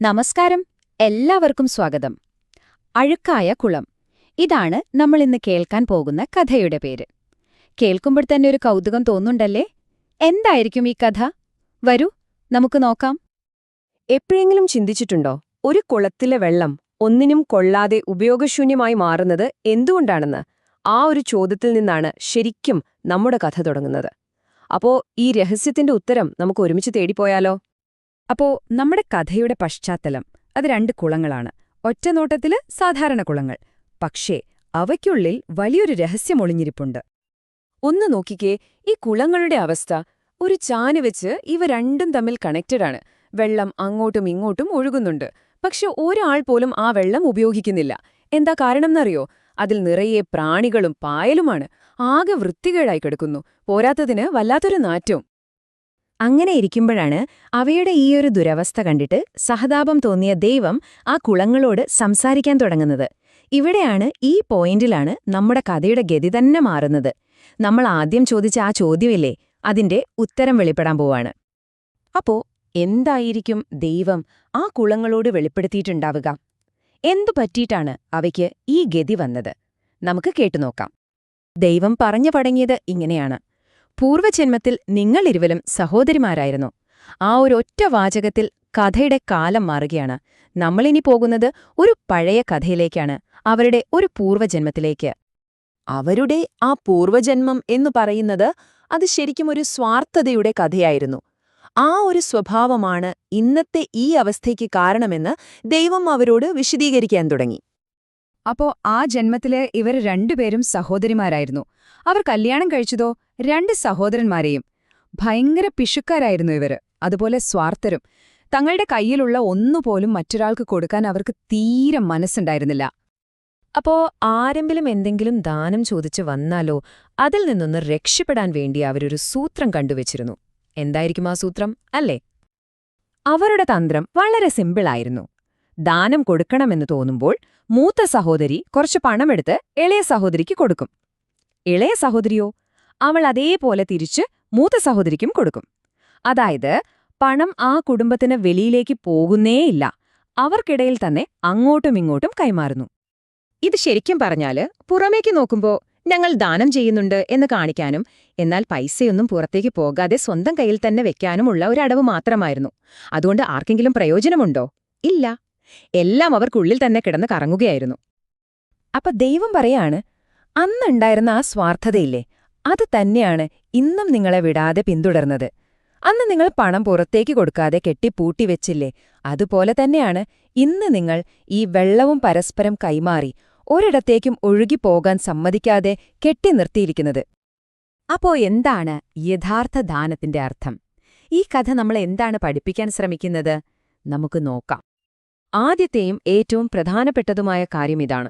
നമസ്കാരം. എല്ലാവർക്കും സ്വാഗതം. അഴുക്കായ കുളം. ഇതാണ് നമ്മളിന്ന് കേൾക്കാൻ പോകുന്ന കഥയുടെ പേര്. കേൾക്കുമ്പോൾ തന്നെ ഒരു കൗതുകം തോന്നുന്നുണ്ടല്ലേ? എന്തായിരിക്കും ഈ കഥ? വരൂ, നമുക്ക് നോക്കാം. എപ്പോഴെങ്കിലും ചിന്തിച്ചിട്ടുണ്ടോ, ഒരു കുളത്തിലെ വെള്ളം ഒന്നിനും കൊള്ളാതെ ഉപയോഗശൂന്യമായി മാറുന്നത് എന്തുകൊണ്ടാണെന്ന്? ആ ഒരു ചോദ്യത്തിൽ നിന്നാണ് ശരിക്കും നമ്മുടെ കഥ തുടങ്ങുന്നത്. അപ്പോ ഈ രഹസ്യത്തിന്റെ ഉത്തരം നമുക്ക് ഒരുമിച്ച് തേടിപ്പോയാലോ? അപ്പോ നമ്മുടെ കഥയുടെ പശ്ചാത്തലം അത് 2 കുളങ്ങളാണ്. ഒറ്റനോട്ടത്തില് സാധാരണ കുളങ്ങൾ. പക്ഷേ അവയ്ക്കുള്ളിൽ വലിയൊരു രഹസ്യം ഒളിഞ്ഞിരിപ്പുണ്ട്. ഒന്ന് നോക്കിക്കേ, ഈ കുളങ്ങളുടെ അവസ്ഥ. ഒരു ചാന് വെച്ച് ഇവ രണ്ടും തമ്മിൽ കണക്റ്റഡാണ്. വെള്ളം അങ്ങോട്ടും ഇങ്ങോട്ടും ഒഴുകുന്നുണ്ട്. പക്ഷെ ഒരാൾ പോലും ആ വെള്ളം ഉപയോഗിക്കുന്നില്ല. എന്താ കാരണമെന്നറിയോ? അതിൽ നിറയെ പ്രാണികളും പായലുമാണ്. ആകെ വൃത്തികേടായി കിടക്കുന്നു. പോരാത്തതിന് വല്ലാത്തൊരു നാറ്റവും. അങ്ങനെ ഇരിക്കുമ്പോഴാണ് അവയുടെ ഈയൊരു ദുരവസ്ഥ കണ്ടിട്ട് സഹതാപം തോന്നിയ ദൈവം ആ കുളങ്ങളോട് സംസാരിക്കാൻ തുടങ്ങുന്നത്. ഇവിടെയാണ്, ഈ പോയിന്റിലാണ് നമ്മുടെ കഥയുടെ ഗതി തന്നെ മാറുന്നത്. നമ്മൾ ആദ്യം ചോദിച്ച ആ ചോദ്യമില്ലേ, അതിന്റെ ഉത്തരം വെളിപ്പെടാൻ പോവാണ്. അപ്പോ എന്തായിരിക്കും ദൈവം ആ കുളങ്ങളോട് വെളിപ്പെടുത്തിയിട്ടുണ്ടാവുക? എന്തു പറ്റിയിട്ടാണ് അവയ്ക്ക് ഈ ഗതി വന്നത്? നമുക്ക് കേട്ടുനോക്കാം. ദൈവം പറഞ്ഞു തുടങ്ങിയത് ഇങ്ങനെയാണ്: പൂർവ്വജന്മത്തിൽ നിങ്ങളിരുവരും സഹോദരിമാരായിരുന്നു. ആ ഒരൊറ്റ വാചകത്തിൽ കഥയുടെ കാലം മാറുകയാണ്. നമ്മളിനി പോകുന്നത് ഒരു പഴയ കഥയിലേക്കാണ്, അവരുടെ ഒരു പൂർവ്വജന്മത്തിലേക്ക്. അവരുടെ ആ പൂർവ്വജന്മം എന്നു പറയുന്നത് അത് ശരിക്കും ഒരു സ്വാർത്ഥതയുടെ കഥയായിരുന്നു. ആ ഒരു സ്വഭാവമാണ് ഇന്നത്തെ ഈ അവസ്ഥയ്ക്ക് കാരണമെന്ന് ദൈവം അവരോട് വിശദീകരിക്കാൻ തുടങ്ങി. അപ്പോ ആ ജന്മത്തില് ഇവർ 2 പേരും സഹോദരിമാരായിരുന്നു. അവർ കല്യാണം കഴിച്ചതോ 2 സഹോദരന്മാരെയും. ഭയങ്കര പിശുക്കാരായിരുന്നു ഇവര്, അതുപോലെ സ്വാർത്ഥരും. തങ്ങളുടെ കയ്യിലുള്ള ഒന്നുപോലും മറ്റൊരാൾക്ക് കൊടുക്കാൻ അവർക്ക് തീരെ മനസ്സുണ്ടായിരുന്നില്ല. അപ്പോ ആരെങ്കിലും എന്തെങ്കിലും ദാനം ചോദിച്ചു വന്നാലോ, അതിൽ നിന്നൊന്ന് രക്ഷപ്പെടാൻ വേണ്ടി അവരൊരു സൂത്രം കണ്ടുവച്ചിരുന്നു. എന്തായിരിക്കും ആ സൂത്രം, അല്ലേ? അവരുടെ തന്ത്രം വളരെ സിമ്പിളായിരുന്നു. ദാനം കൊടുക്കണമെന്ന് തോന്നുമ്പോൾ മൂത്ത സഹോദരി കുറച്ച് പണമെടുത്ത് ഇളയ സഹോദരിക്ക് കൊടുക്കും. ഇളയ സഹോദരിയോ, അവൾ അതേപോലെ തിരിച്ച് മൂത്ത സഹോദരിക്കും കൊടുക്കും. അതായത് പണം ആ കുടുംബത്തിന് വെളിയിലേക്ക് പോകുന്നേയില്ല, അവർക്കിടയിൽ തന്നെ അങ്ങോട്ടും ഇങ്ങോട്ടും കൈമാറുന്നു. ഇത് ശരിക്കും പറഞ്ഞാല് പുറമേക്ക് നോക്കുമ്പോ ഞങ്ങൾ ദാനം ചെയ്യുന്നുണ്ട് എന്ന് കാണിക്കാനും, എന്നാൽ പൈസയൊന്നും പുറത്തേക്ക് പോകാതെ സ്വന്തം കയ്യിൽ തന്നെ വെക്കാനുമുള്ള ഒരു അടവ് മാത്രമായിരുന്നു. അതുകൊണ്ട് ആർക്കെങ്കിലും പ്രയോജനമുണ്ടോ? ഇല്ല. എല്ലാം അവർക്കുള്ളിൽ തന്നെ കിടന്ന് കറങ്ങുകയായിരുന്നു. അപ്പൊ ദൈവം പറയാണ്, അന്നുണ്ടായിരുന്ന ആ സ്വാർത്ഥതയില്ലേ, അത് തന്നെയാണ് ഇന്നും നിങ്ങളെ വിടാതെ പിന്തുടർന്നത്. അന്ന് നിങ്ങൾ പണം പുറത്തേക്ക് കൊടുക്കാതെ കെട്ടിപ്പൂട്ടി വെച്ചില്ലേ, അതുപോലെ തന്നെയാണ് ഇന്ന് നിങ്ങൾ ഈ വെള്ളവും പരസ്പരം കൈമാറി ഒരിടത്തേക്കും ഒഴുകിപ്പോകാൻ സമ്മതിക്കാതെ കെട്ടി നിർത്തിയിരിക്കുന്നത്. അപ്പോ എന്താണ് യഥാർത്ഥ ദാനത്തിന്റെ അർത്ഥം? ഈ കഥ നമ്മളെ എന്താണ് പഠിപ്പിക്കാൻ ശ്രമിക്കുന്നത്? നമുക്ക് നോക്കാം. ആദ്യത്തെയും ഏറ്റവും പ്രധാനപ്പെട്ടതുമായ കാര്യമിതാണ്: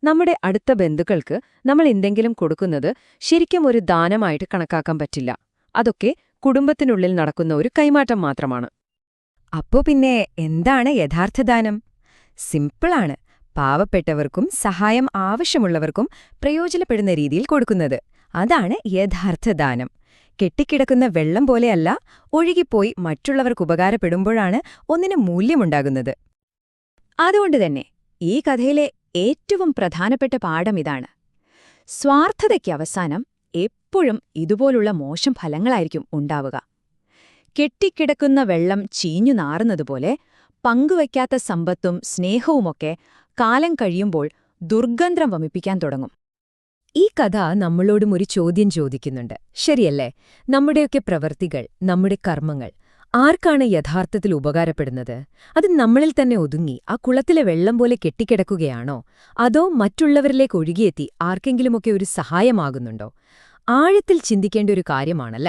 നമ്മുടെ അടുത്ത ബന്ധുക്കൾക്ക് നമ്മൾ എന്തെങ്കിലും കൊടുക്കുന്നത് ശരിക്കും ഒരു ദാനമായിട്ട് കണക്കാക്കാൻ പറ്റില്ല. അതൊക്കെ കുടുംബത്തിനുള്ളിൽ നടക്കുന്ന ഒരു കൈമാറ്റം മാത്രമാണ്. അപ്പോ പിന്നെ എന്താണ് യഥാർത്ഥ ദാനം? സിമ്പിളാണ്. പാവപ്പെട്ടവർക്കും സഹായം ആവശ്യമുള്ളവർക്കും പ്രയോജനപ്പെടുന്ന രീതിയിൽ കൊടുക്കുന്നത്. അതാണ് യഥാർത്ഥ ദാനം. കെട്ടിക്കിടക്കുന്ന വെള്ളം പോലെയല്ല, ഒഴുകിപ്പോയി മറ്റുള്ളവർക്ക് ഉപകാരപ്പെടുമ്പോഴാണ് ഒന്നിന് മൂല്യമുണ്ടാകുന്നത്. അതുകൊണ്ടുതന്നെ ഈ കഥയിലെ ഏറ്റവും പ്രധാനപ്പെട്ട പാഠം ഇതാണ്: സ്വാർത്ഥതയ്ക്ക് അവസാനം എപ്പോഴും ഇതുപോലുള്ള മോശം ഫലങ്ങളായിരിക്കും ഉണ്ടാവുക. കെട്ടിക്കിടക്കുന്ന വെള്ളം ചീഞ്ഞു നാറുന്നതുപോലെ പങ്കുവയ്ക്കാത്ത സമ്പത്തും സ്നേഹവുമൊക്കെ കാലം കഴിയുമ്പോൾ ദുർഗന്ധം വമിപ്പിക്കാൻ തുടങ്ങും. ഈ കഥ നമ്മളോടും ഒരു ചോദ്യം ചോദിക്കുന്നുണ്ട്, ശരിയല്ലേ? നമ്മുടെയൊക്കെ പ്രവൃത്തികൾ, നമ്മുടെ കർമ്മങ്ങൾ ആർക്കാണ് യഥാർത്ഥത്തിൽ ഉപകാരപ്പെടുന്നത്? അത് നമ്മളിൽ തന്നെ ഒതുങ്ങി ആ കുളത്തിലെ വെള്ളം പോലെ കെട്ടിക്കിടക്കുകയാണോ, അതോ മറ്റുള്ളവരിലേക്ക് ഒഴുകിയെത്തി ആർക്കെങ്കിലുമൊക്കെ ഒരു സഹായമാകുന്നുണ്ടോ? ആഴത്തിൽ ചിന്തിക്കേണ്ട ഒരു കാര്യമാണല്ല.